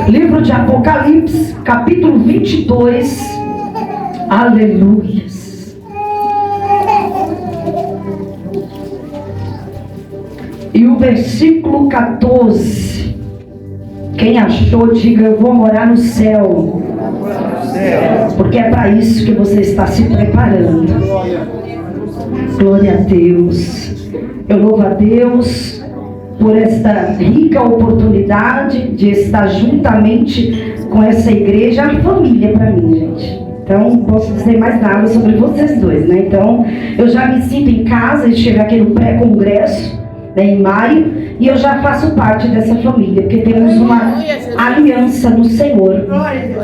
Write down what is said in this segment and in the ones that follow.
Livro de Apocalipse, capítulo 22. Aleluia. E o versículo 14. Quem achou, diga: eu vou morar no céu. Porque é para isso que você está se preparando. Glória a Deus. Eu louvo a Deus por esta rica oportunidade de estar juntamente com essa igreja, a família para mim, gente. Então, não posso dizer mais nada sobre vocês dois, né? Então, eu já me sinto em casa, chego aqui no pré-congresso, né, em maio, e eu já faço parte dessa família, porque temos uma aliança no Senhor.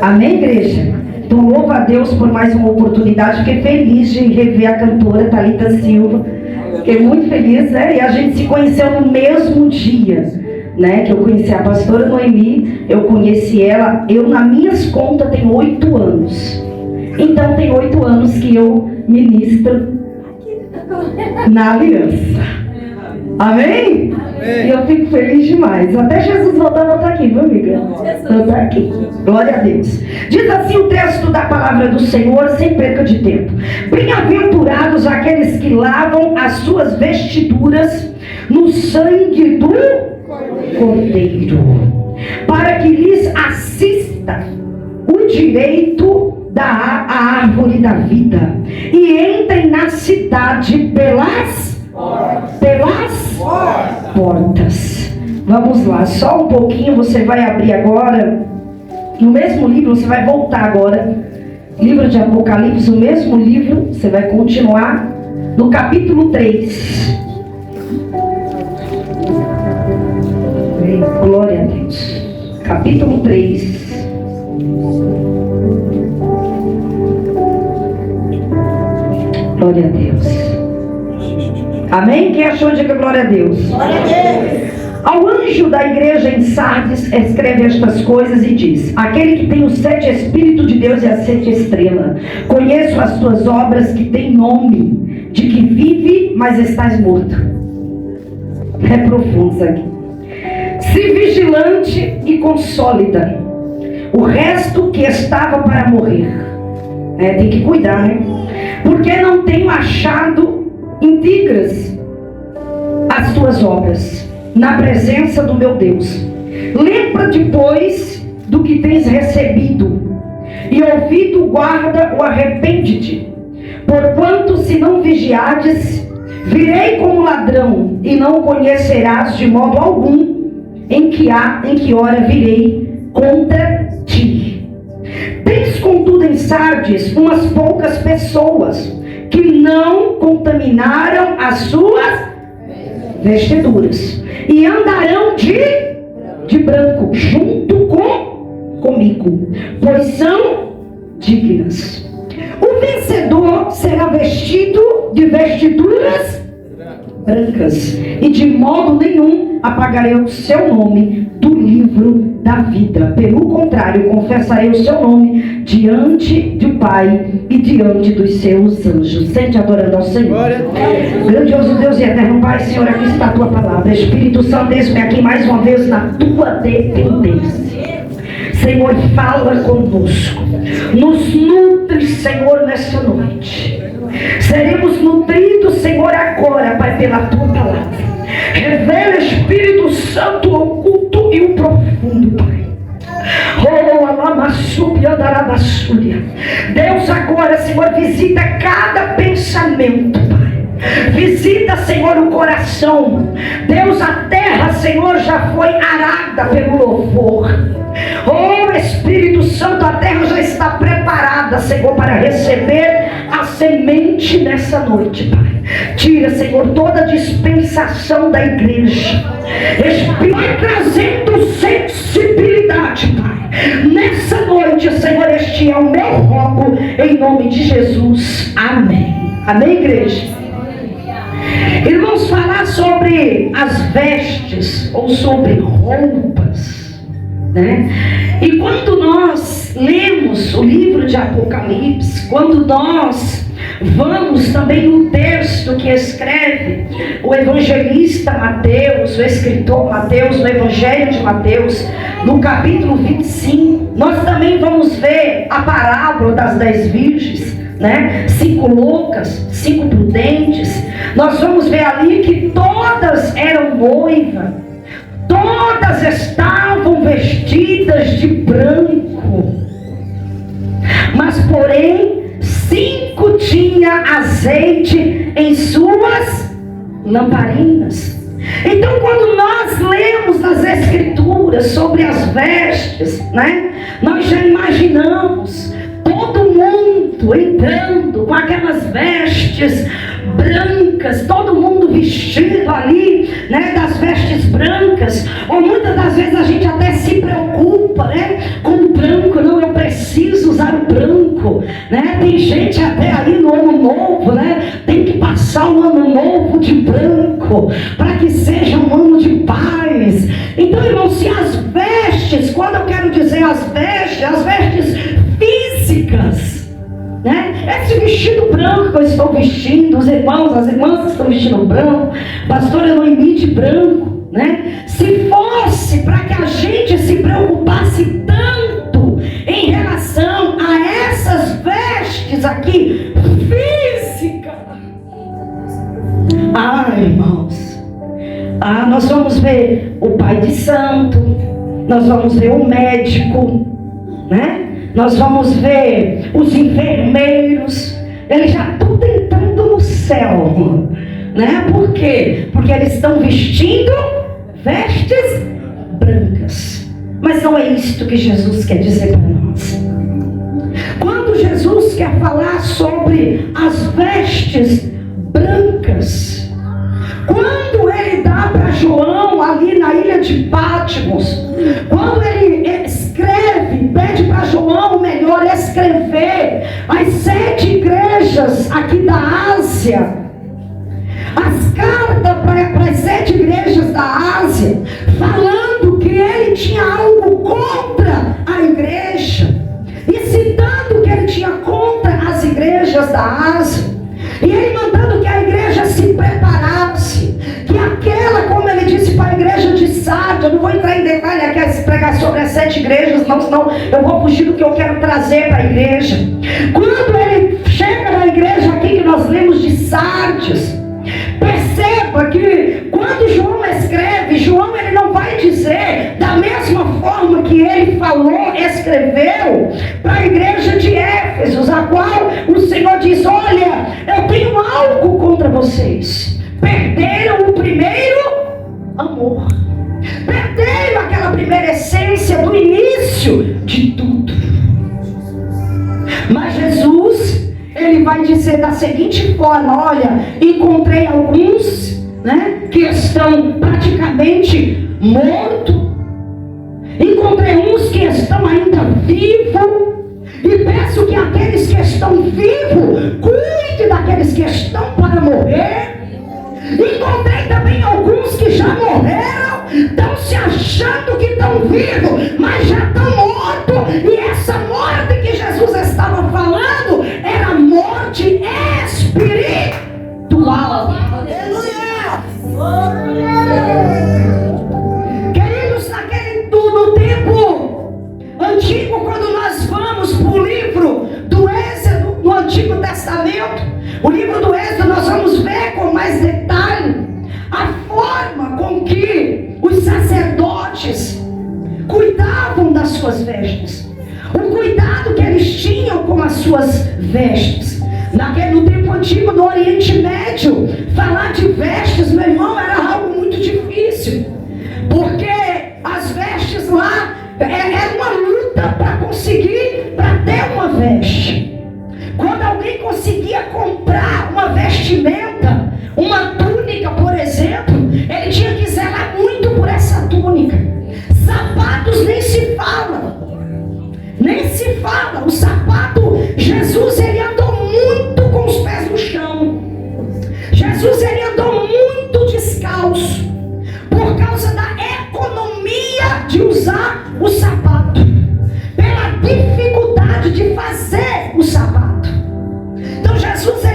Amém, igreja? Então, louvo a Deus por mais uma oportunidade. Fiquei feliz de rever a cantora Thalita Silva. Fiquei muito feliz, né? E a gente se conheceu no mesmo dia, né? Que eu conheci a pastora Noemi. Eu conheci ela, nas minhas contas, tem 8 anos. Então, tem 8 anos que eu ministro na aliança. Amém? E eu fico feliz demais. Até Jesus voltar, eu estou aqui, viu, amiga? Eu estou aqui. Glória a Deus. Diz assim o texto da palavra do Senhor, sem perca de tempo: bem-aventurados aqueles que lavam as suas vestiduras no sangue do Cordeiro, para que lhes assista o direito da árvore da vida, e entrem na cidade pelas portas. Vamos lá, só um pouquinho. Você vai abrir agora no mesmo livro, você vai voltar agora, livro de Apocalipse, o mesmo livro, você vai continuar no capítulo 3. Glória a Deus. Capítulo 3. Glória a Deus. Amém? Quem achou, diga glória a Deus. Glória a Deus. Ao anjo da igreja em Sardes escreve estas coisas e diz: aquele que tem os 7 Espíritos de Deus e as 7 estrelas, conheço as tuas obras, que tem nome de que vive, mas estás morto. É profundo isso aqui. Se vigilante e consólida o resto que estava para morrer. Tem que cuidar, né? Porque não tenho achado íntegras as tuas obras na presença do meu Deus. Lembra-te, pois, do que tens recebido, e ouvido, guarda, ou arrepende-te. Porquanto, se não vigiardes, virei como ladrão, e não conhecerás de modo algum em que hora virei contra ti. Tens, contudo, em Sardes umas poucas pessoas que não contaminaram as suas vestiduras, e andarão de branco junto comigo, pois são dignas. O vencedor será vestido de vestiduras brancas, e de modo nenhum apagarei o seu nome do livro da vida. Pelo contrário, confessarei o seu nome diante do Pai e diante dos seus anjos. Sente adorando ao Senhor. Grandioso Deus e eterno Pai, Senhor, aqui está a tua palavra. Espírito Santo, eis-me aqui mais uma vez na tua dependência. Senhor, fala conosco. Nos nutre, Senhor, nessa noite. Seremos nutridos, Senhor, agora, Pai, pela tua palavra. Revela, Espírito Santo, o oculto e o profundo, Pai. Deus, agora, Senhor, visita cada pensamento, Pai. Visita, Senhor, o coração. Deus, a terra, Senhor, já foi arada pelo louvor. Oh, Espírito Santo, a terra já está preparada, Senhor, para receber a semente nessa noite, Pai. Tira, Senhor, toda a dispensação da igreja. Espírito, vai trazendo sensibilidade, Pai. Nessa noite, Senhor, este é o meu rogo, em nome de Jesus. Amém. Amém, igreja? Irmãos, falar sobre as vestes ou sobre roupas, né? E quando nós lemos o livro de Apocalipse, quando nós Vamos também no texto que escreve o evangelista Mateus, o escritor Mateus, no Evangelho de Mateus, no capítulo 25. Nós também vamos ver a parábola das 10 virgens, né? 5 loucas, 5 prudentes. Nós vamos ver ali que todas eram noiva, todas estavam vestidas de branco, mas porém 5 tinha azeite em suas lamparinas. Então, quando nós lemos nas Escrituras sobre as vestes, né, nós já imaginamos todo mundo entrando com aquelas vestes brancas, todo mundo vestido ali, né, das vestes brancas. Ou muitas das vezes a gente até se preocupa, né, com o branco. Não, eu preciso usar o branco, né? Tem gente até aí no ano novo, né, tem que passar um ano novo de branco, para que seja um ano de paz. Então, irmãos, se as vestes, quando eu quero dizer as vestes físicas, né? Esse vestido branco que eu estou vestindo, os irmãos, as irmãs que estão vestindo branco, pastora Noemi branco, né? Se fosse para que a gente se preocupasse tanto em relação a essas vestes aqui físicas, irmãos, nós vamos ver o pai de santo, nós vamos ver o médico, né? Nós vamos ver os enfermeiros, eles já estão entrando no céu, né? Por quê? Porque eles estão vestindo vestes brancas. Mas não é isto que Jesus quer dizer para nós. Quando Jesus quer falar sobre as vestes brancas, quando ele dá para João ali na ilha de Patmos, quando ele escreve, pede para João, melhor, escrever as 7 igrejas aqui da Ásia, as cartas para as 7 igrejas da Ásia, falando que ele tinha algo contra a igreja, e citando que ele tinha contra as igrejas da Ásia, e ele mandando que a igreja se preparasse, que aquela, como ele disse para a igreja de Sardes, eu não vou entrar em detalhe aqui a pregar sobre as 7 igrejas, não, senão eu vou fugir do que eu quero trazer para a igreja. Quando ele chega na igreja aqui que nós lemos de Sardes, perceba que quando João escreve, João ele não vai dizer da mesma forma que ele falou, escreveu para a igreja de Éfeso, a qual o Senhor diz: olha, eu tenho algo contra vocês, perderam o primeiro amor, perderam aquela primeira essência do início de tudo. Mas Jesus, ele vai dizer da seguinte forma: olha, encontrei alguns, né, que estão praticamente mortos, encontrei uns que estão ainda vivos, e peço que aqueles que estão vivos cuide daqueles que estão para morrer. Encontrei também alguns que já morreram, estão se achando que estão vivos, mas já estão mortos. E essa morte que Jesus estava falando era morte espiritual. Aleluia! Queridos, no tempo antigo, quando nós vamos para o livro do Êxodo, no Antigo Testamento, o livro do Êxodo, nós vamos ver com mais detalhe a forma com que os sacerdotes cuidavam das suas vestes, o cuidado que eles tinham com as suas vestes. No tempo antigo do Oriente Médio, falar de vestes, meu irmão, era algo muito difícil, porque as vestes lá era uma luta para conseguir, para ter uma veste. Quando alguém conseguia comprar uma vestimenta, uma túnica, por exemplo, ele tinha que zelar muito por essa túnica. Sapatos nem se fala, o sapato, Jesus ele andou muito com os pés no chão, Jesus ele andou muito descalço, por causa da economia de usar o sapato, pela dificuldade de fazer o sapato. Então Jesus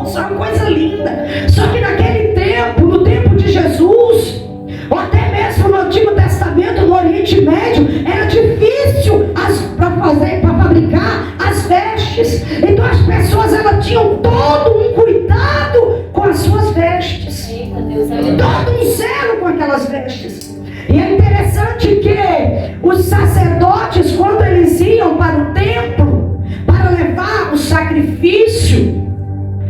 maravilhoso, é uma coisa linda. Só que naquele tempo, no tempo de Jesus, ou até mesmo no Antigo Testamento, no Oriente Médio, era difícil para fabricar as vestes. Então as pessoas, elas tinham todo um cuidado com as suas vestes, todo um zelo com aquelas vestes. E é interessante que os sacerdotes, quando eles iam para o templo para levar o sacrifício,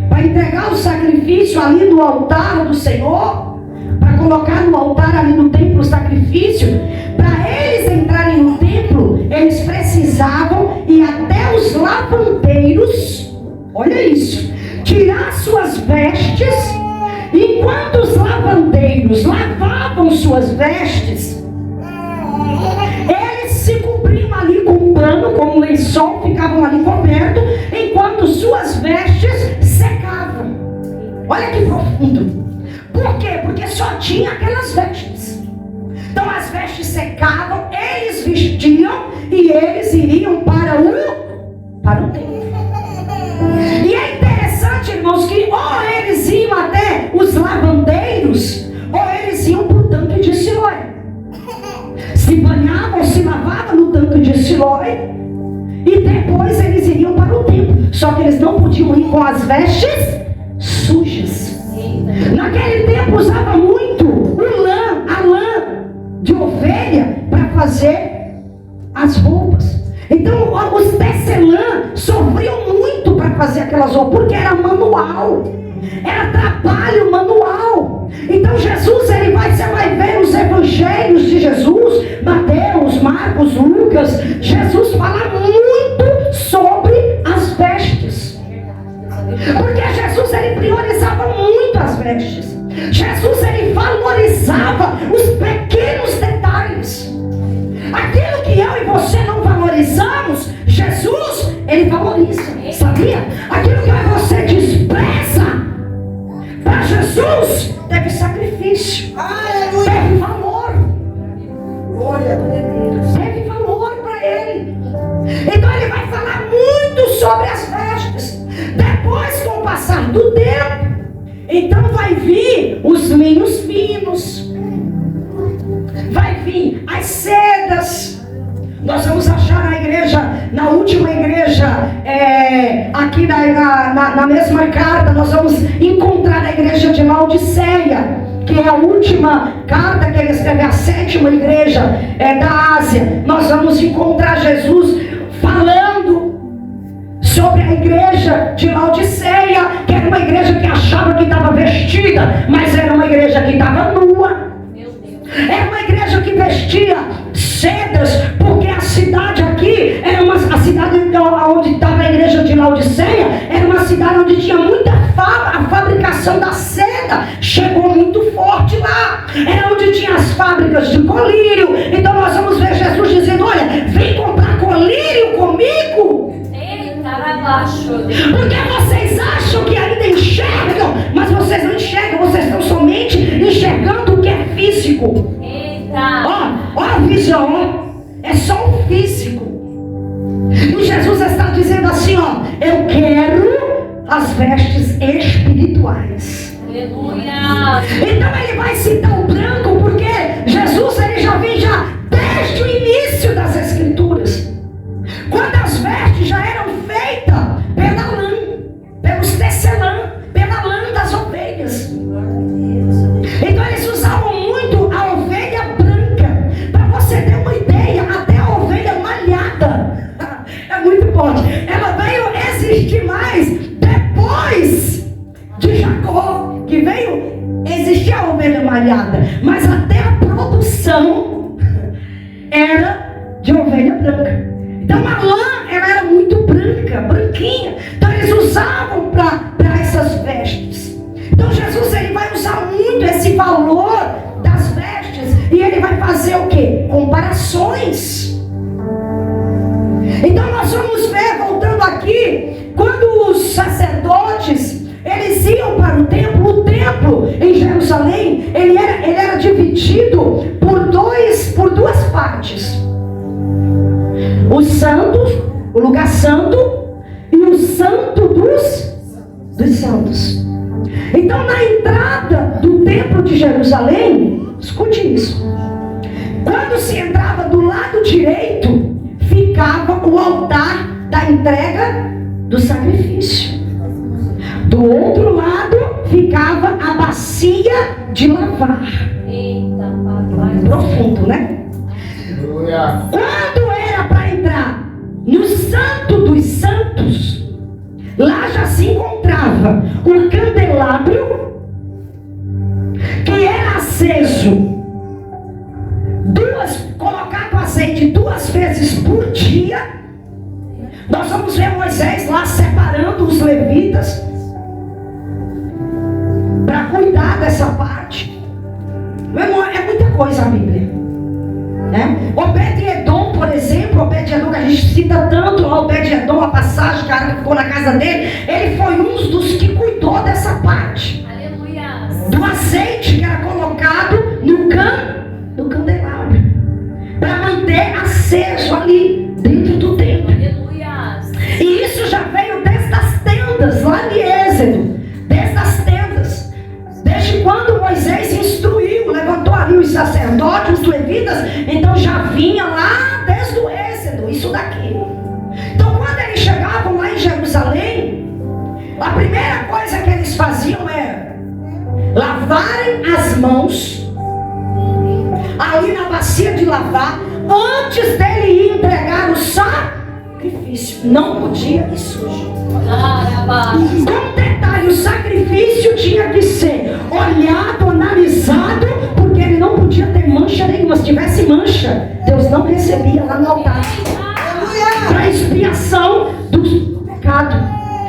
para entregar o sacrifício ali no altar do Senhor, para colocar no altar ali no templo o sacrifício, para eles entrarem no templo, eles precisavam ir até os lavandeiros, olha isso, tirar suas vestes. Enquanto os lavandeiros lavavam suas vestes, eles se cobriam ali com um pano, com um lençol, ficavam ali cobertos, enquanto suas vestes secavam. Olha que profundo. Por quê? Porque só tinha aquelas vestes. Então as vestes secavam, eles vestiam e eles iriam para o templo. E é interessante, irmãos, que ou eles iam até os lavandeiros, ou eles iam para o tanque de Siloé. Se banhavam, se lavavam no tanque de Siloé, e depois eles iriam para o templo. Só que eles não podiam ir com as vestes sujas. Naquele tempo usava muito a lã de ovelha para fazer as roupas. Então os tecelã sofriam muito para fazer aquelas roupas, porque era manual, era trabalho manual. Então Jesus, você vai ver os evangelhos de Jesus, Mateus, Marcos, Lucas, Jesus fala muito sobre as vestes, porque Jesus, ele priorizava muito as vestes. Jesus, ele valorizava os pequenos detalhes. Aquilo que eu e você não valorizamos, Jesus, ele valoriza, sabia? Aquilo que eu e você despreza, para Jesus teve sacrifício, teve valor, teve valor para ele. Então ele vai falar muito sobre as vestes. Depois, com o passar do tempo, então vai vir os linhos finos, vai vir as sedas. Nós vamos achar na igreja, na última igreja, aqui na mesma carta, nós vamos encontrar a igreja de Laodiceia, que é a última carta que ele escreve, a 7ª igreja da Ásia. Nós vamos encontrar Jesus falando sobre a igreja de Laodiceia, que era uma igreja que achava que estava vestida, mas era uma igreja que estava nua. Era uma igreja que vestia sedas, porque a cidade aqui era a cidade onde estava a igreja de Laodiceia, era uma cidade onde tinha muita a fabricação da seda chegou muito forte lá. Era onde tinha as fábricas de colírio. Então nós vamos ver Jesus dizendo: olha, vem comprar colírio comigo. Porque vocês acham que ainda enxergam, mas vocês não enxergam, vocês estão somente enxergando o que é físico. Ó a visão, é só o físico. E Jesus está dizendo assim, ó: eu quero as vestes espirituais. Aleluia. Então ele vai citar o branco, porque Jesus, ele já vem desde o início das Escrituras, quando as vestes já eram feitas pela lã, pelos tecelã, pela lã das ovelhas. Então eles usavam muito a ovelha branca. Para você ter uma ideia, até a ovelha malhada é muito forte. Ela veio existir mais depois de Jacó, que veio existir a ovelha malhada, mas até a produção era de ovelha branca. Então a lã, ela era muito branca, branquinha. Então eles usavam para essas vestes. Então Jesus, ele vai usar muito esse valor das vestes, e ele vai fazer o quê? Comparações. Então nós vamos ver, voltando aqui, quando os sacerdotes, eles iam para o templo em Jerusalém, ele era dividido por duas partes: o lugar santo e o santo dos Santos. Então, na entrada do templo de Jerusalém, escute isso, quando se entrava do lado direito, ficava o altar da entrega do sacrifício. Do outro lado ficava a bacia de lavar. Eita, papai. Profundo, né? Quando era para entrar no Santo dos Santos, lá já se encontrava um candelabro que era aceso colocado azeite 2 vezes por dia. Nós vamos ver Moisés lá separando os levitas para cuidar dessa parte. Meu irmão, é muita coisa a Bíblia, né? Obed-Edom, por exemplo, Obed-Edom que a gente cita tanto, Obed-Edom, a passagem, o cara que ficou na casa dele, ele foi um dos que cuidou dessa parte. Aleluia. Do azeite que era colocado no candelabro, para manter aceso ali dentro do templo. Aleluia. E isso já veio desde as tendas, lá de Êxodo, desde as tendas. Desde quando Moisés instruiu, levantou ali os sacerdotes, os levitas, então já vinha lá desde o Êxodo, isso daqui. Então quando eles chegavam lá em Jerusalém, a primeira coisa que eles faziam era lavarem as mãos ali na bacia de lavar, antes dele ir entregar o sacrifício. Não podia ir sujo. Com detalhe, o sacrifício tinha que ser olhado, analisado, porque ele não podia ter mancha nenhuma. Se tivesse mancha, Deus não recebia lá no altar para expiação do pecado.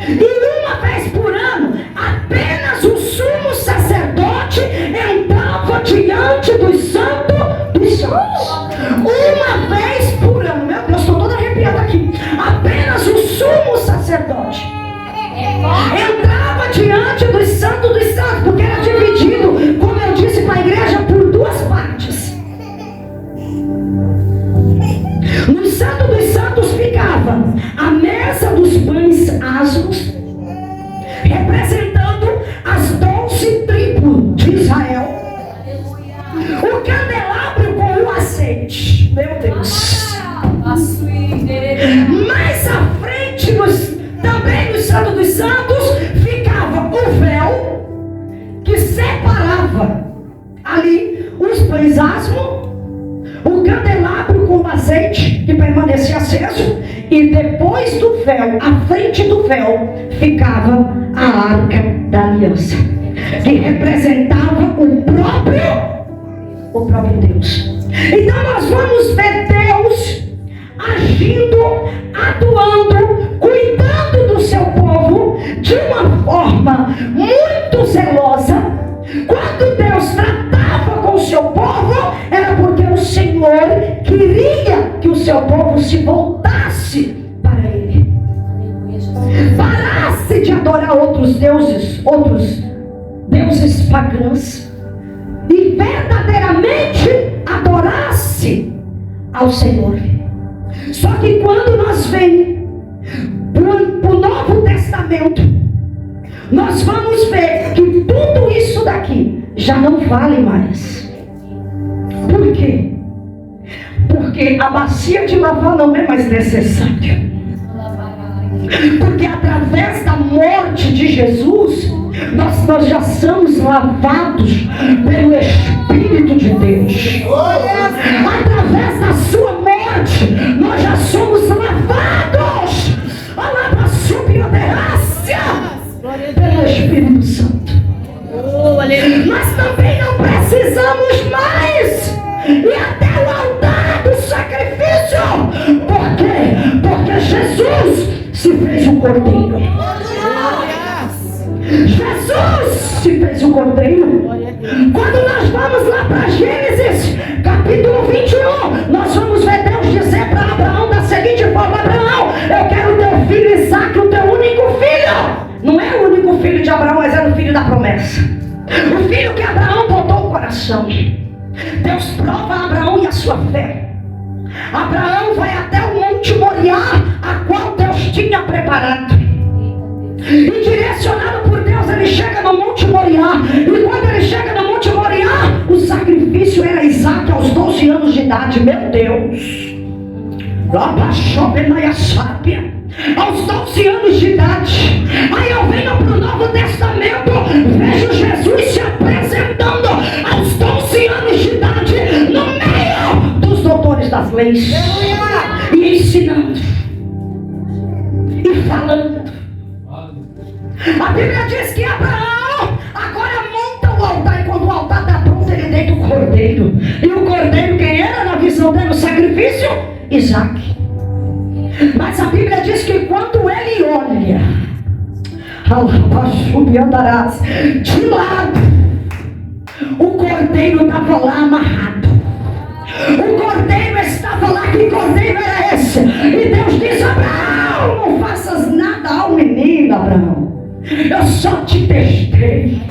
E uma vez por ano, apenas o sumo sacerdote entrava diante dos santos dos santos. Uma vez por ano, meu Deus, estou toda arrepiada aqui. Apenas o sumo sacerdote entrava diante dos santos, porque era dividido, como eu disse para a igreja, por 2 partes. No Santo dos Santos ficava a mesa dos pães asmos, representando as 12 tribos de Israel. O candelabro com o azeite, meu Deus. Mais à frente, também no Santo dos Santos, ficava o véu que separava ali os pães asmos, o candelabro com o azeite que permanecia aceso, e depois do véu, à frente do véu, ficava a arca da aliança, que representava o próprio Deus. Então nós vamos ver Deus agindo, atuando, cuidando do seu povo de uma forma muito zelosa. Quando Deus tratava com o seu povo, era porque o Senhor queria que o seu povo se voltasse para Ele, parasse de adorar outros deuses pagãos, e verdadeiramente adorasse ao Senhor. Só que quando nós vemos para o Novo Testamento, nós vamos ver que tudo isso daqui já não vale mais. Por quê? Porque a bacia de lavar não é mais necessária. Porque através da morte de Jesus, nós já somos lavados pelo Espírito de Deus. Através da sua morte, nós já somos lavados pelo Espírito Santo. Nós também não precisamos mais ir até o altar do sacrifício. Por quê? Porque Jesus se fez um cordeiro. Jesus se fez um cordeiro. Quando nós vamos lá para Gênesis capítulo 21, nós vamos ver Deus dizer para Abraão da seguinte forma: Abraão, eu quero teu filho Isaque, o teu único filho. Não é o único filho de Abraão, mas era o filho da promessa, o filho que Abraão botou o coração. Deus prova a Abraão e a sua fé. Abraão vai até o Monte Moriá, a qual Deus tinha preparado. E direcionado por Deus, ele chega no Monte Moriá. E quando ele chega no Monte Moriá, o sacrifício era Isaac aos 12 anos de idade. Meu Deus. Aos 12 anos de idade. Aí eu venho para o Novo Testamento, vejo Jesus se apresentando aos 12 anos de idade no meio dos doutores das leis, e ensinando e falando. A Bíblia diz que Abraão agora monta o altar, e quando o altar está pronto, ele deita o cordeiro. E o cordeiro, quem era na visão dele o sacrifício? Isaac. Mas a Bíblia diz que quando ele olha, de lado, o cordeiro estava lá amarrado. O cordeiro estava lá. Que cordeiro era esse? E Deus diz: Abraão, não faças nada ao menino, Abraão. Eu só te testei.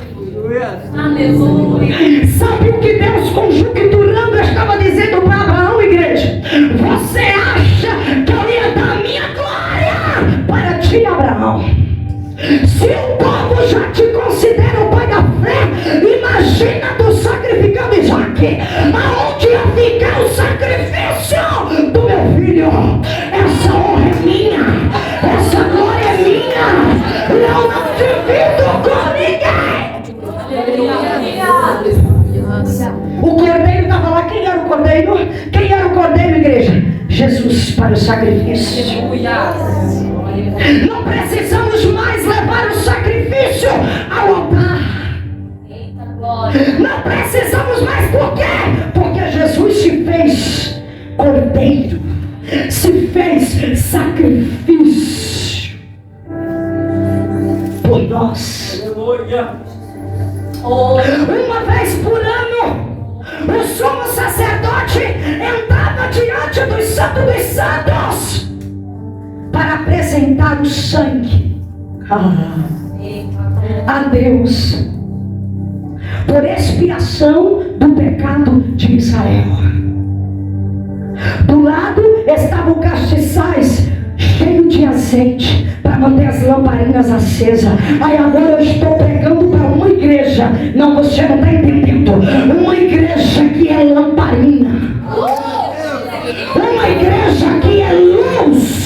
Aleluia. Sabe o que Deus, conjunturando, estava dizendo para Abraão, igreja? Você acha que eu ia dar a minha glória para ti, Abraão? Se o povo já te considera o pai da fé, imagina tu sacrificando Isaac. Aonde ia ficar o sacrifício do meu filho? Essa honra é minha, essa glória é minha. Eu não divido com ninguém. O cordeiro estava lá. Quem era o cordeiro? Quem era o cordeiro, igreja? Jesus para o sacrifício. Não precisamos mais levar o sacrifício ao altar. Não precisamos mais. Por quê? Porque Jesus se fez cordeiro, se fez sacrifício por nós. Uma vez por ano, o sumo sacerdote entrava diante dos santos dos santos para apresentar o sangue a Deus por expiação do pecado de Israel. Do lado estava o castiçais cheio de azeite para manter as lamparinas acesas. Aí agora eu estou pregando para uma igreja. Não, você não está entendendo. Uma igreja que é lamparina, uma igreja que é luz.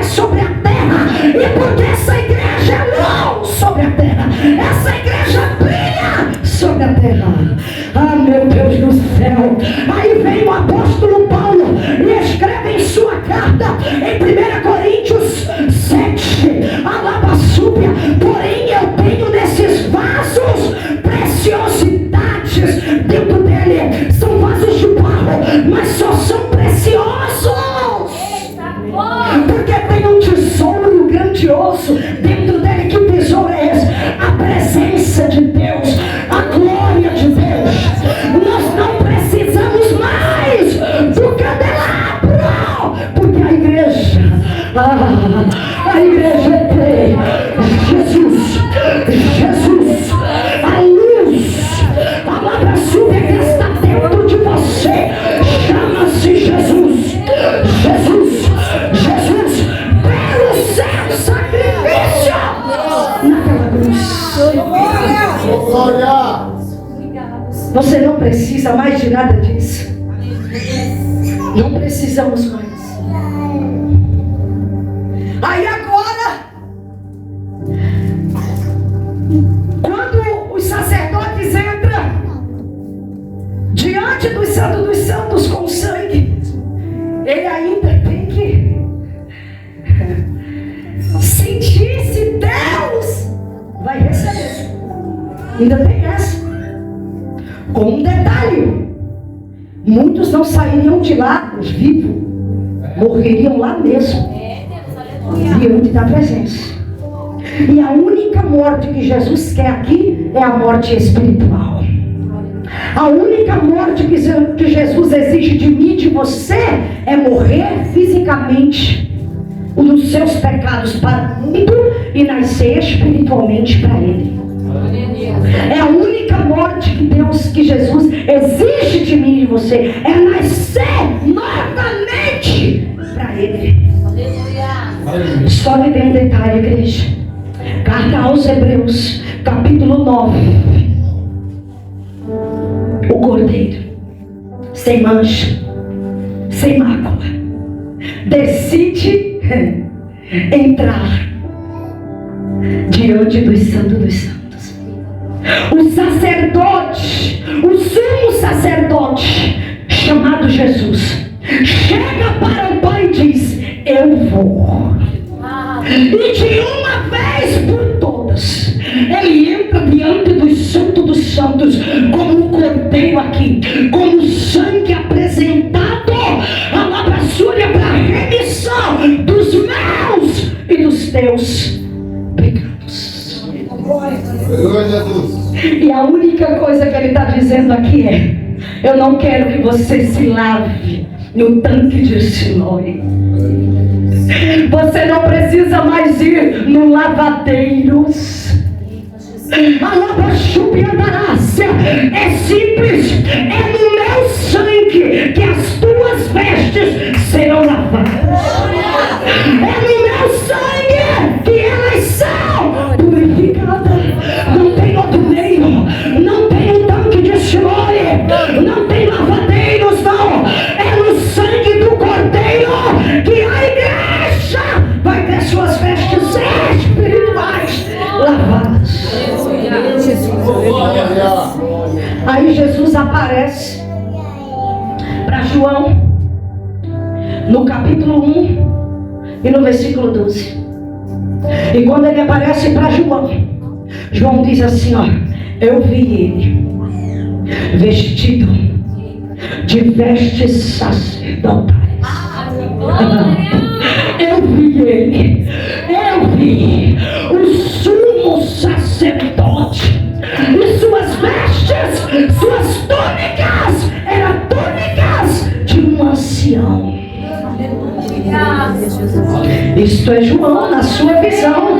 Sobre a terra. E porque essa igreja é luz sobre a terra, essa igreja brilha sobre a terra. Ah, meu Deus do céu. Aí vem o apóstolo Paulo e escreve em sua carta em 1 Coríntios 7, Alabaçúbia: porém eu tenho nesses vasos preciosidades dentro dele. São vasos de barro, mas só são preciosos porque tem um tesouro grandioso dentro dele. Que tesouro é esse? A presença de Deus, a glória de Deus. Nós não precisamos mais do candelabro, porque a igreja é Jesus, a luz, a palavra sua que está dentro de você chama-se Jesus, pelo seu sacrifício naquela cruz. Você não precisa mais de nada disso. Não precisamos mais. Aí agora, quando os sacerdotes entram diante do Santo dos Santos com sangue, ele ainda tem que sentir se Deus vai receber. Ainda tem essa. Com um detalhe: muitos não sairiam de lá vivos, morreriam lá mesmo, diante da presença. E a única morte que Jesus quer aqui é a morte espiritual. A única morte que Jesus exige de mim e de você é morrer fisicamente nos seus pecados para o mundo e nascer espiritualmente para Ele. É a única morte que Jesus exige de mim e de você, é nascer novamente para Ele. Só lhe tem um detalhe, igreja. Carta aos Hebreus, capítulo 9. O Cordeiro, sem mancha, sem mácula, decide entrar diante dos santos dos santos. O sacerdote, o sumo sacerdote, chamado Jesus, chega para o Pai e diz: eu vou. E de uma vez por todas, ele entra diante dos santos dos santos, como um cordeiro aqui, como sangue apresentado, a labraçúria para a remissão dos meus e dos teus pecados. E a única coisa que ele está dizendo aqui é: eu não quero que você se lave no tanque de Siloé. Você não precisa mais ir no lavadeiro. A lava-chupiandarácia é simples. É no meu sangue que as tuas vestes serão lavadas. É no meu sangue que elas são purificadas. Não tem outro meio. Não tem um tanque de Siloé. Não tem lavadeiros, não. É no sangue do Cordeiro que a igreja vai ter suas vestes espirituais lavadas. Aí Jesus aparece para João no capítulo 1 e no versículo 12. E quando ele aparece para João, João diz assim, ó: eu vi ele vestido de vestes sacerdotais. Eu vi o sumo sacerdote, e suas vestes, suas túnicas, eram túnicas de um ancião. Isto é João, na sua visão.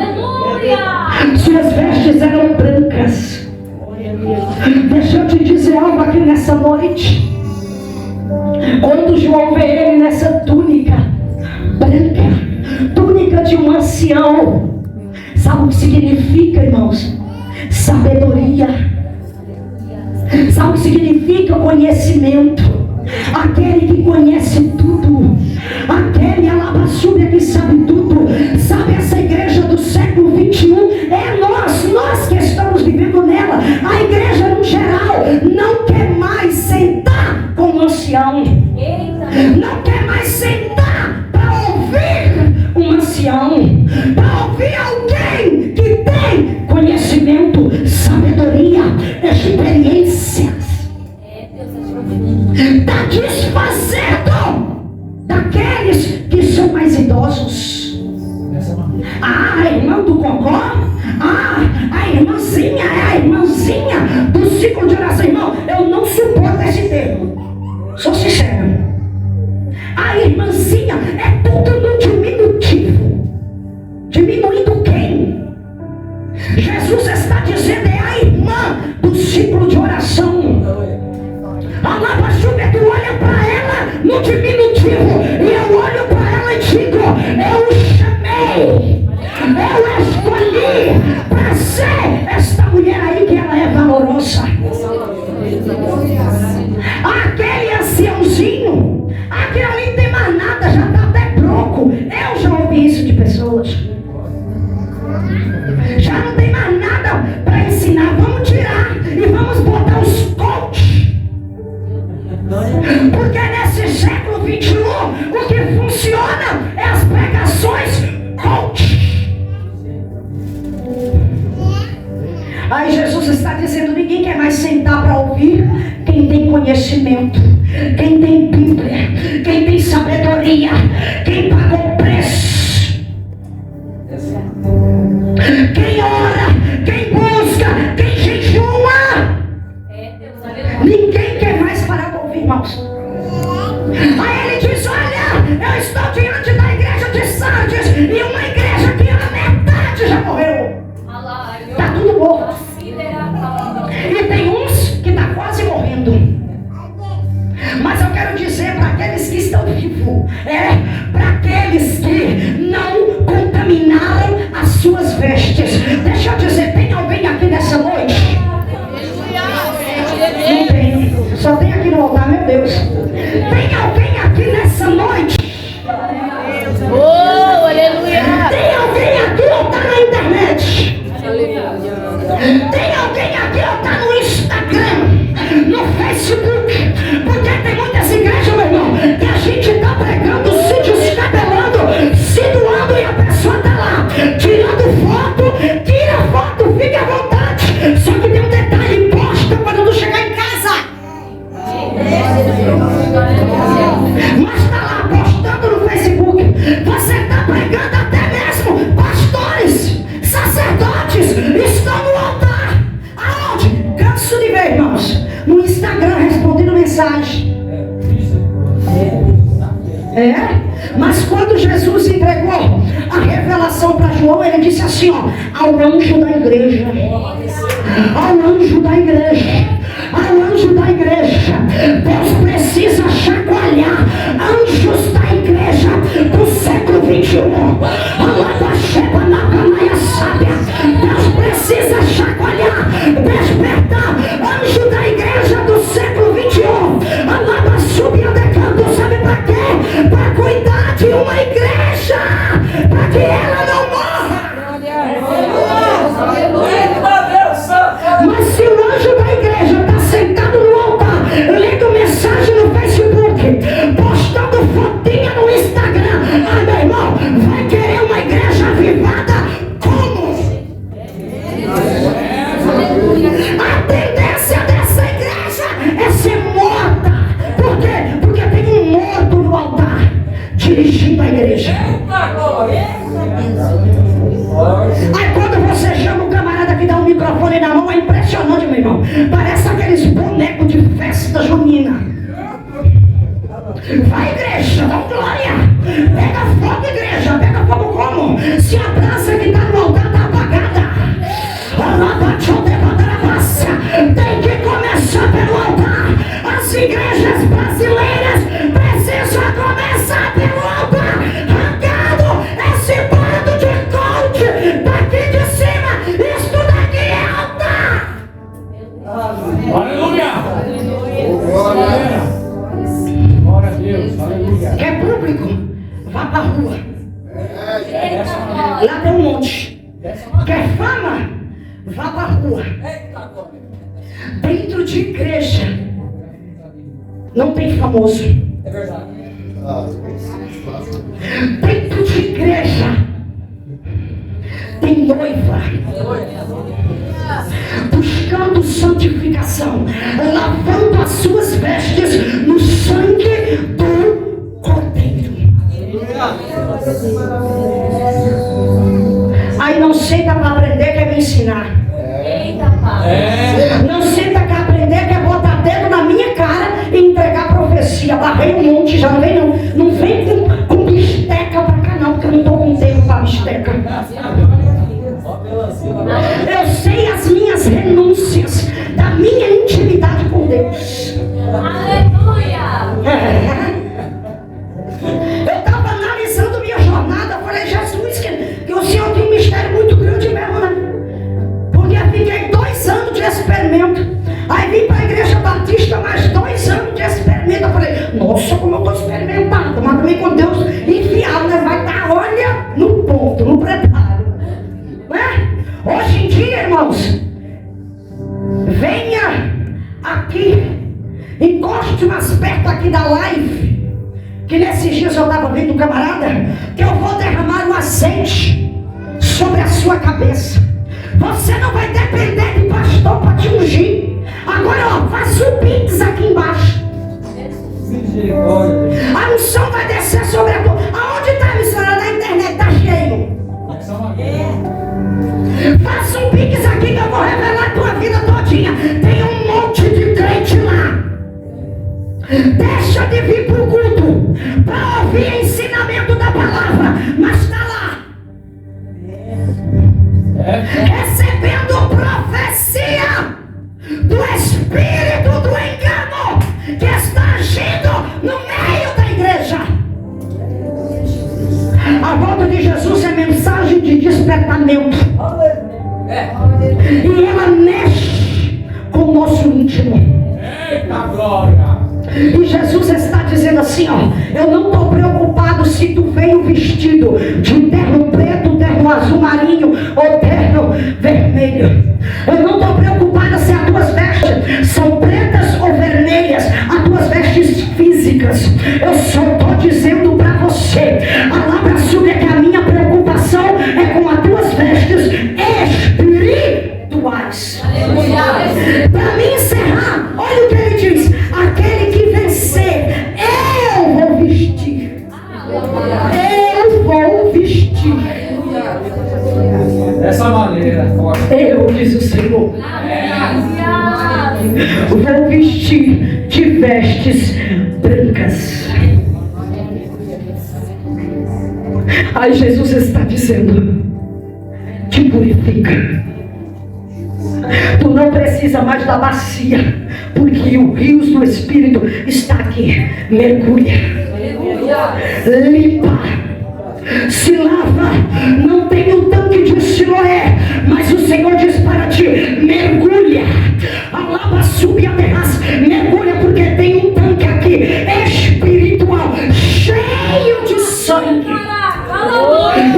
Suas vestes eram brancas. Deixa eu te dizer algo aqui nessa noite. Quando João vê ele nessa túnica branca, túnica de um ancião, sabe o que significa, irmãos? Sabedoria. Sabe o que significa conhecimento? Aquele que conhece tudo, aquele alabaçúria que sabe tudo. Sabe, essa igreja do século 21 é nós que estamos vivendo nela. A igreja no geral não quer mais sentar com o ancião, não quer mais sentar para ouvir um ancião, para ouvir alguém que tem conhecimento, sabedoria, experiências. Está desfazendo daqueles que são mais idosos. A irmã do cocó, a irmãzinha, é a irmãzinha do ciclo de oração. Irmão, eu não suporto esse termo, sou sincero. A irmãzinha é tudo no diminutivo. Diminuindo quem? Jesus está dizendo, é a irmã do ciclo de oração. A lava-chuva, tu olha para ela no diminutivo, e eu olho para ela e digo, eu chamei, eu escolhi para ser esta mulher aí, que ela é valorosa. Aquele anciãozinho, aquele ali não tem mais nada, já está até broco. Eu já ouvi isso de pessoas. Já não tem mais nada para ensinar. Vamos tirar e vamos botar os coaches. Porque nesse século 21 o que funciona é as pregações coach. Aí Jesus está dizendo, ninguém quer mais sentar para ouvir quem tem conhecimento, quem tem Bíblia, quem tem sabedoria, quem pagou preço, quem ora, quem busca, quem jejua. Ninguém quer mais parar para ouvir, irmãos. Aí ele diz, olha, eu estou diante da igreja de Sardes, e uma igreja que a metade já morreu. Está tudo morto. E tem uns que estão quase morrendo. Mas eu quero dizer para aqueles que estão vivos, para aqueles que não contaminam contaminaram as suas vestes. Deixa eu dizer, tem alguém aqui nessa noite? Não tem. Só tem aqui no altar, meu Deus. Tem alguém aqui nessa noite? Oh, aleluia! Tem alguém aqui ou tá na internet? Tem alguém aqui ou tá no Instagram, no Facebook? Porque tem muitas igrejas, meu irmão, que a gente tá pregando, se descabelando, se doando e a pessoa tá lá, tirando foto, tira foto, fica à vontade. Só que tem um detalhe, posta quando tu chegar em casa. Mas tá lá postando no Facebook. Você tá pregando até mesmo. Pastores, sacerdotes estão no altar. Aonde? Canso de ver, irmãos, no Instagram respondendo mensagem. Mas quando Jesus entregou a revelação para João, ele disse assim, ó, ao anjo da igreja, ao anjo da igreja, ao anjo da igreja, Deus precisa chacoalhar anjos da igreja do século 21. Deus precisa chacoalhar, despertar anjo da igreja do século 21. Alaba, subir decanto, sabe para quê? Para cuidar de uma igreja, para que ela não morra. Mas se o anjo da igreja está sentado no altar, lendo mensagem no Facebook, postando fotinha no Instagram, meu irmão, vai querer uma igreja avivada como? A tendência dessa igreja é ser morta. Por quê? Porque tem um morto no altar dirigindo a igreja. Aí quando você chama o camarada que dá um microfone na mão, é impressionante, meu irmão. Parece aqueles bonecos de festa junina. Vai, igreja, dá glória. Pega fogo, igreja. Pega fogo como? Se a brasa que está no altar está apagada. Tem que começar pelo altar. As igrejas brasileiras precisam começar pelo altar. Arrancado esse bando de coach daqui de cima. Isto daqui é altar. Aleluia! Glória a Deus, aleluia. Quer público? Vá pra rua. Lá tem um monte. Quer fama? Vá pra rua. Dentro de igreja não tem famoso. É verdade. Dentro de igreja tem noiva buscando santificação, lavando as suas vestes no sangue do Cordeiro. Aí não senta para aprender, quer me ensinar. Eita, pai. Não senta para aprender, quer botar dedo na minha cara e entregar profecia. Barrei um monte, já não vem não. Não vem com bisteca para cá não, porque eu não estou com tempo para bisteca. Eu sei as minhas renúncias da minha intimidade com Deus. Aleluia. Eu estava analisando minha jornada. Eu falei, Jesus, que o Senhor tem um mistério muito grande mesmo, né? Porque eu fiquei 2 anos de experimento. Aí vim para a igreja batista, mais 2 anos de experimento. Eu falei, nossa, como eu estou experimentado. Mas também com Deus enfiado, né? Vai estar, olha, no ponto, no preparo. Né? Hoje em dia, irmãos, venha aqui, encoste mais perto aqui da live. Que nesses dias eu estava vendo um camarada, que eu vou derramar um azeite sobre a sua cabeça. Você não vai depender de pastor para te ungir. Agora, ó, faz o pix aqui embaixo. A unção vai descer sobre a tua. Aonde está a missionária? Na internet, está cheio. Faça um pix aqui que eu vou revelar a tua vida todinha. Tem um monte de crente lá. Deixa de vir para o culto para ouvir ensinamento da palavra, mas está lá recebendo profecia do espírito do engano que está agindo no meio da igreja. E Jesus está dizendo assim, ó: eu não estou preocupado se tu veio vestido de terno preto, terno azul marinho ou terno vermelho. Eu não estou preocupada se as tuas vestes são pretas ou vermelhas, as tuas vestes físicas. Eu só estou dizendo para você, a palavra sobre que a minha preocupação é com as tuas vestes espirituais. Para mim encerrar, olha o que ele diz: aquele que vencer, eu vou vestir. Eu vou vestir. Dessa maneira. Eu, diz o Senhor, vou vestir de vestes brancas. Aí Jesus está dizendo: te purifica. Tu não precisa mais da bacia, porque o rio do Espírito está aqui. Mergulha, limpa, se lava. Não tem o tanque de Siloé, mas o Senhor diz para ti: mergulha. A lava sube a terraça, mergulha, porque tem um tanque aqui espiritual, cheio de sangue.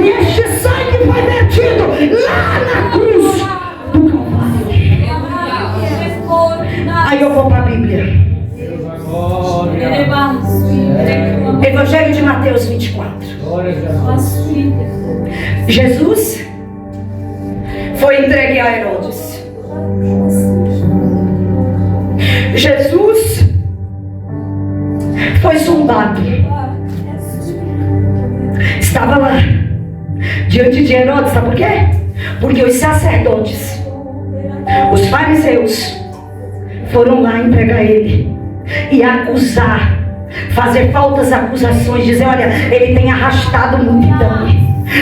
E este sangue foi vertido lá na cruz do Calvário. Aí eu vou para a Bíblia. Evangelho de Mateus 24. Jesus foi entregue a Herodes. Jesus foi zombado. Estava lá diante de Herodes. Sabe por quê? Porque os sacerdotes, os fariseus, foram lá entregar ele e acusar, fazer faltas acusações, dizer: olha, ele tem arrastado multidão.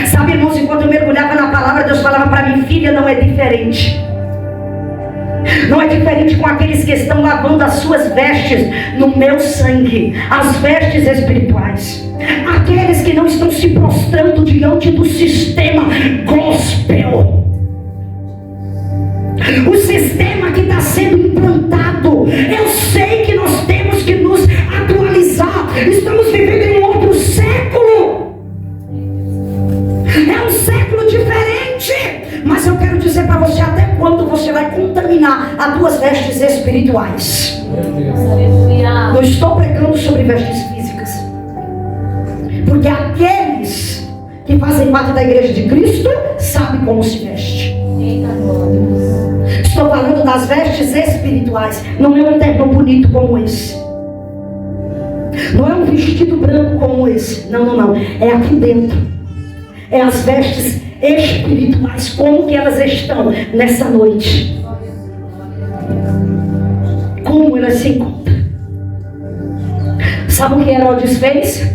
Sabe, irmãos, enquanto eu mergulhava na palavra, Deus falava para mim: filha, não é diferente. Não é diferente com aqueles que estão lavando as suas vestes no meu sangue, as vestes espirituais. Aqueles que não estão se prostrando diante do sistema gospel. O sistema que está sendo implantado. Eu sei que nós temos que nos atualizar. Estamos vivendo em um outro século. É um século diferente. Mas eu quero dizer para você: até quando você vai contaminar as tuas vestes espirituais? Não estou pregando sobre vestes físicas, porque aqueles que fazem parte da igreja de Cristo sabem como se veste. Estou falando das vestes espirituais. Não é um terno bonito como esse, não é um vestido branco como esse. Não. É aqui dentro. É as vestes espirituais. Como que elas estão nessa noite? Como elas se encontram? Sabe o que Herodes fez?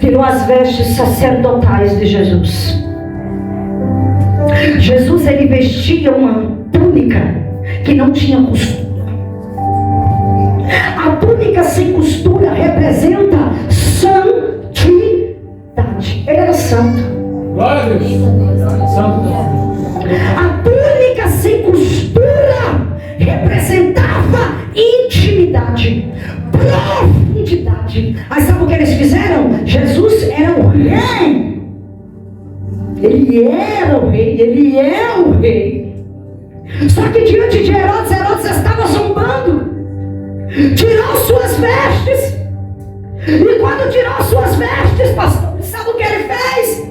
Tirou as vestes sacerdotais de Jesus. Jesus, ele vestia uma túnica que não tinha costura. A túnica sem costura representa santidade. Ele era santo. Glória a Deus. Santo. A túnica sem costura representava intimidade, profundidade. Aí sabe o que eles fizeram? Jesus era o rei. Ele era o rei, ele é o rei. Só que diante de Herodes, Herodes estava zombando. Tirou suas vestes. E quando tirou suas vestes, pastor, sabe o que ele fez?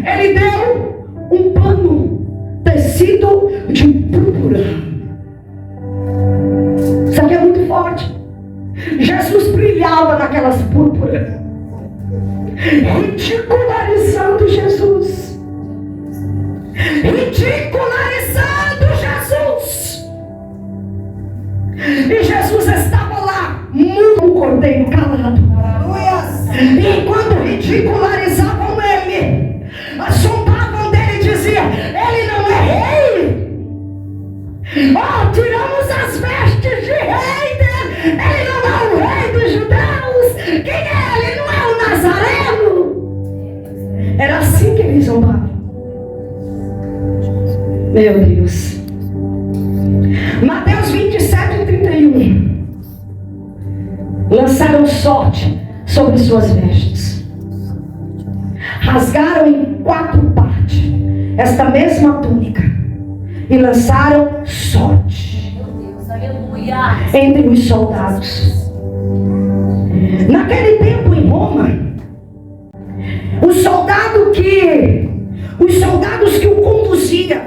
Ele deu um pano, tecido de púrpura. Isso aqui é muito forte. Jesus brilhava naquelas púrpuras, ridicularizando Jesus. Ridicularizando Jesus. E Jesus estava lá, muito um cordeiro calado. E enquanto ridicularizavam ele, zombavam dele e diziam: ele não é rei. Oh, tiramos as vestes de rei dele. Ele não é o rei dos judeus. Quem é ele? Não é o Nazareno. Era assim que eles zombavam. Meu Deus. Mateus 27:31. sorte sobre suas vestes. Rasgaram em 4 partes esta mesma túnica e lançaram sorte entre os soldados. Naquele tempo em Roma, os soldados que o conduziam,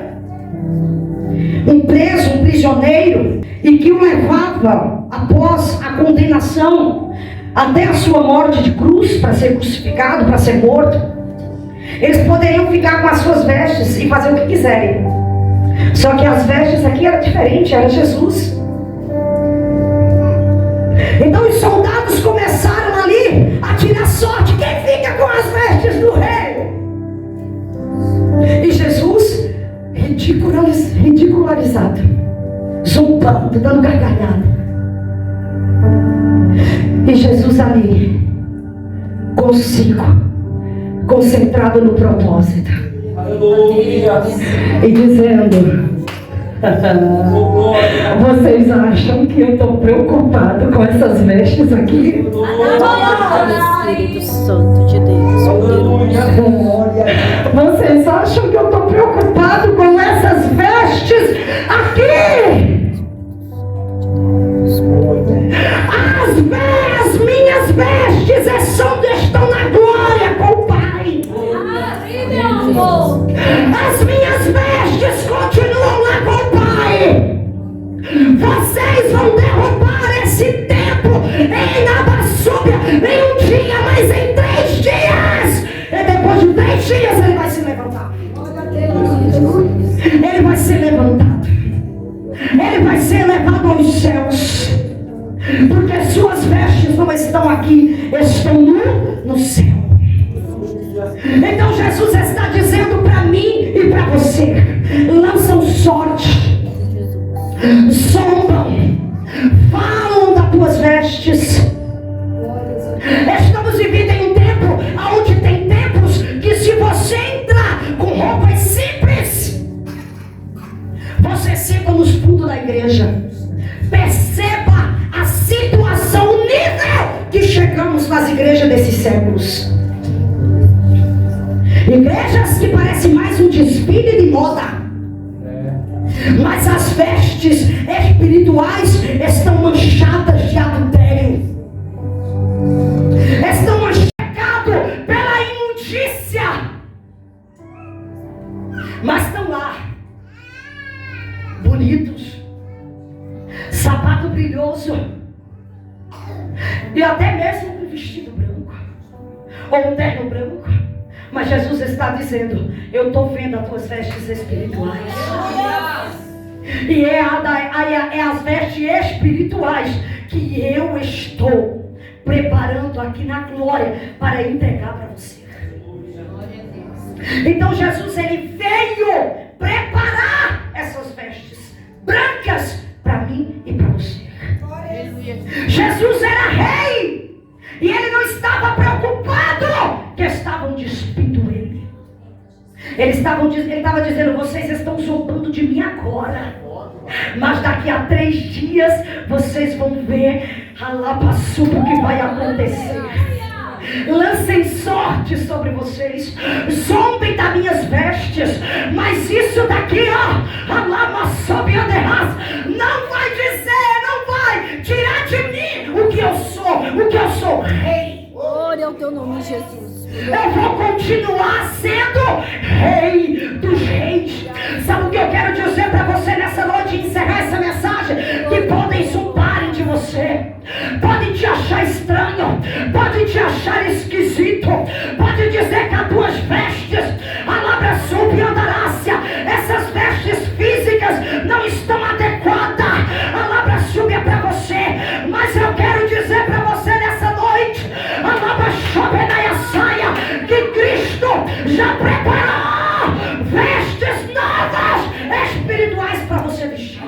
um preso, um prisioneiro, e que o levava após a condenação até a sua morte de cruz, para ser crucificado, para ser morto, eles poderiam ficar com as suas vestes e fazer o que quiserem. Só que as vestes aqui eram diferentes, era Jesus. Então os soldados começaram ali a tirar sorte. Quem fica com as vestes do rei? E Jesus, ridicularizado, zombando, dando gargalhada. E Jesus ali, consigo, concentrado no propósito. Aleluia. E dizendo: vocês acham que eu estou preocupado com essas vestes aqui? Espírito Santo de Deus. Vocês acham que eu estou preocupado com essas vestes aqui? As minhas vestes estão na glória com o Pai. As minhas vestes continuam lá com o Pai. Vocês vão derrubar esse templo em Nabassúbia em um dia, mas em 3 dias. E depois de 3 dias ele vai se levantar. Ele vai ser levantado. Ele vai ser levado aos céus. Porque suas vestes não estão aqui, estão no céu. Então Jesus está dizendo para mim e para você: lançam sorte, zombam, falam das tuas vestes. Estamos vivendo em um tempo onde tem templos que, se você entrar com roupas simples, você senta nos fundos da igreja. Perceba a situação, o nível que chegamos nas igrejas desses séculos. Igrejas que parecem mais um desfile de moda, mas as vestes espirituais estão manchadas de adultério, estão manchadas pela imundícia, mas estão lá, bonitos, sapato brilhoso, e até mesmo um vestido branco, ou um terno branco. Mas Jesus está dizendo: eu estou vendo as tuas vestes espirituais. E é as vestes espirituais que eu estou preparando aqui na glória para entregar para você. Então Jesus, ele veio preparar essas vestes brancas para mim e para você. Jesus era rei. E ele não estava preocupado que estavam despindo ele. Ele estava dizendo: vocês estão zombando de mim agora, mas daqui a 3 dias vocês vão ver o que vai acontecer. Lancem sorte sobre vocês, zombem das minhas vestes, mas isso daqui, não vai dizer, não vai tirar de mim o que eu sou rei. Glória ao teu nome, Jesus. Eu vou continuar sendo rei dos reis. Sabe o que eu quero dizer para você nessa noite, encerrar essa mensagem? Que podem zombarem de você, podem te achar estranho, podem te achar esquisito, podem dizer que as tuas vestes, essas vestes físicas não estão adequadas, é para você. Mas eu quero dizer para você nessa noite, que Cristo já preparou vestes novas espirituais para você vestir.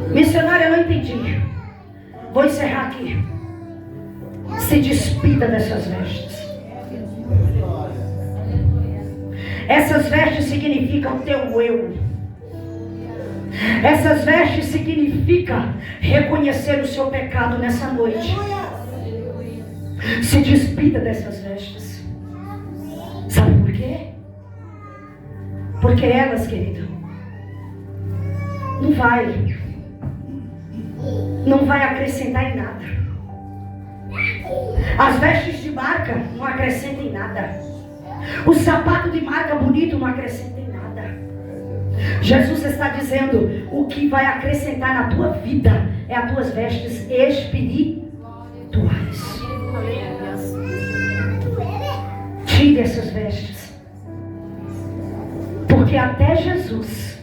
Missionária, eu não entendi. Vou encerrar aqui. Se despida dessas vestes. Essas vestes significam o teu eu. Essas vestes significam reconhecer o seu pecado nessa noite. Se despida dessas vestes. Sabe por quê? Porque elas, querido, não vai acrescentar em nada. As vestes de marca não acrescentam em nada. O sapato de marca bonito não acrescenta em nada. Jesus está dizendo: o que vai acrescentar na tua vida é as tuas vestes espirituais. Tire essas vestes. Porque até Jesus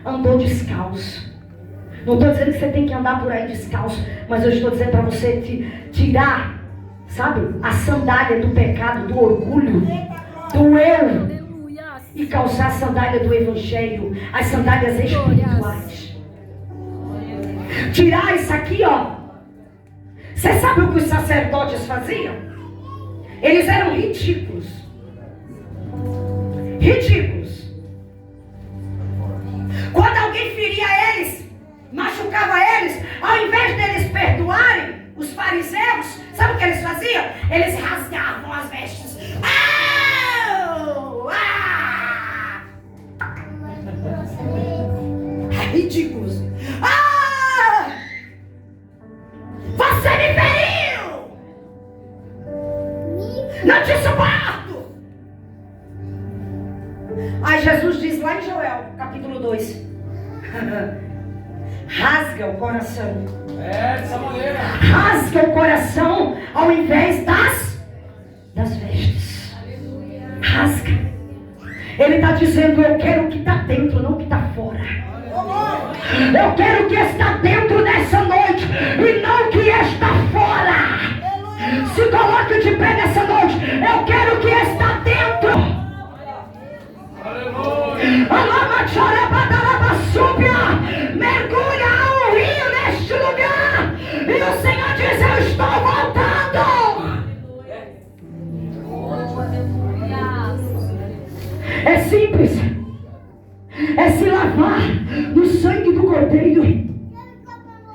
andou descalço. Não estou dizendo que você tem que andar por aí descalço, mas eu estou dizendo para você tirar, sabe, a sandália do pecado, do orgulho, do eu, e calçar a sandália do evangelho, as sandálias espirituais. Tirar isso aqui, ó. Você sabe o que os sacerdotes faziam? Eles eram ridículos. Ridículos. Quando alguém feria eles, machucava eles, ao invés deles perdoarem, os fariseus, sabe o que eles faziam? Eles rasgavam as vestes. Ridículos. Você me feriu! Não te suporto! Aí Jesus diz lá em Joel, capítulo 2. Rasga o coração. Dessa maneira. Rasga o coração ao invés das vestes. Rasga. Ele está dizendo: eu quero o que está dentro, não o que está fora. Eu quero o que está dentro nessa noite e não o que está fora. Se coloque de pé nessa noite. Eu quero o que está dentro. Mergulha ao rio neste lugar. E o Senhor diz: eu estou voltando. É simples. É se lavar no sangue do Cordeiro.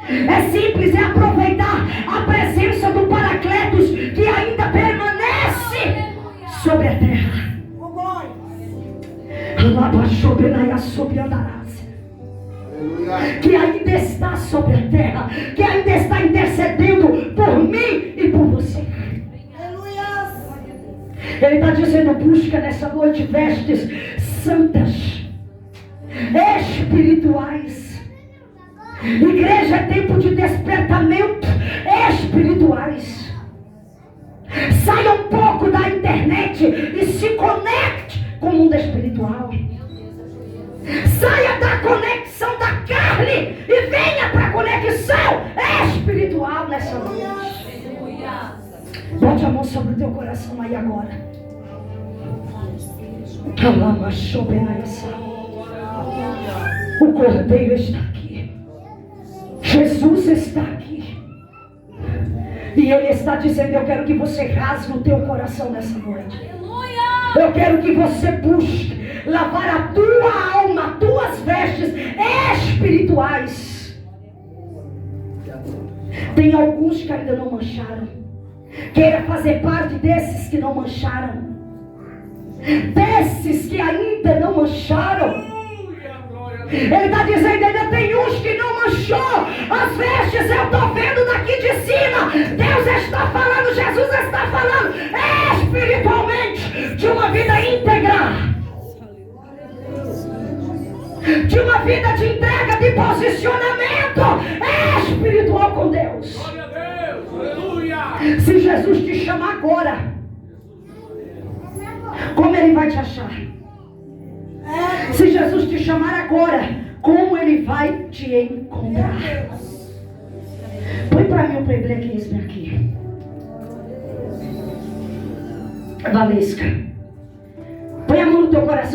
É simples, é aproveitar a presença do Paracletos que ainda permanece sobre a terra. Que ainda está sobre a terra, que ainda está intercedendo por mim e por você. Ele está dizendo: busca nessa noite vestes santas, espirituais. Igreja é tempo de despertamento espirituais. Saia um pouco da internet e se conecte com o mundo espiritual. Saia da conexão da carne e venha para a conexão espiritual nessa noite. Bote a mão sobre o teu coração aí agora. O Cordeiro está aqui. Jesus está aqui. E Ele está dizendo: eu quero que você rasgue o teu coração nessa noite. Eu quero que você busque lavar a tua alma, tuas vestes espirituais. Tem alguns que ainda não mancharam. Queira fazer parte desses que não mancharam. Desses que ainda não mancharam. Ele está dizendo: ainda tem uns que não manchou as vestes. Eu estou vendo daqui de cima. Deus está falando, Jesus está falando espiritualmente de uma vida íntegra, de uma vida de entrega, de posicionamento espiritual com Deus. Glória a Deus. Aleluia. Se Jesus te chamar agora, como Ele vai te achar? Se Jesus te chamar agora, como Ele vai te encontrar? Põe para mim o play aqui. Valesca, põe a mão no teu coração.